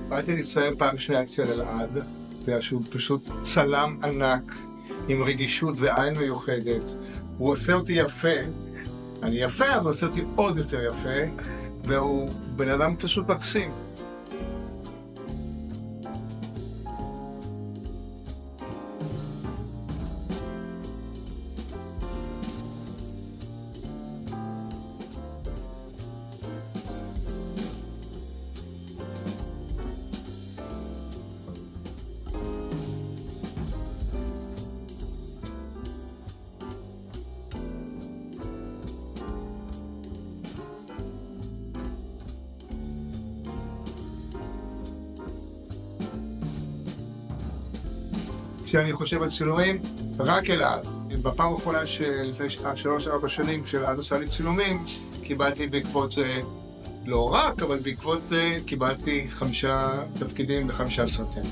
באתי להצטלם פעם שנייה אצל אלעד, בגלל שהוא פשוט צלם ענק, עם רגישות ועין מיוחדת. הוא עושה אותי יפה, אני יפה, אבל עושה אותי עוד יותר יפה, והוא בן אדם פשוט מקסים. כשאני חושב על צילומים, רק אלעד. בפעם האחרונה שלפני 3-4 שנים, כשאלעד עשה לי צילומים, קיבלתי בעקבות זה, לא רק, אבל בעקבות זה קיבלתי 5 תפקידים ו5 סרטים.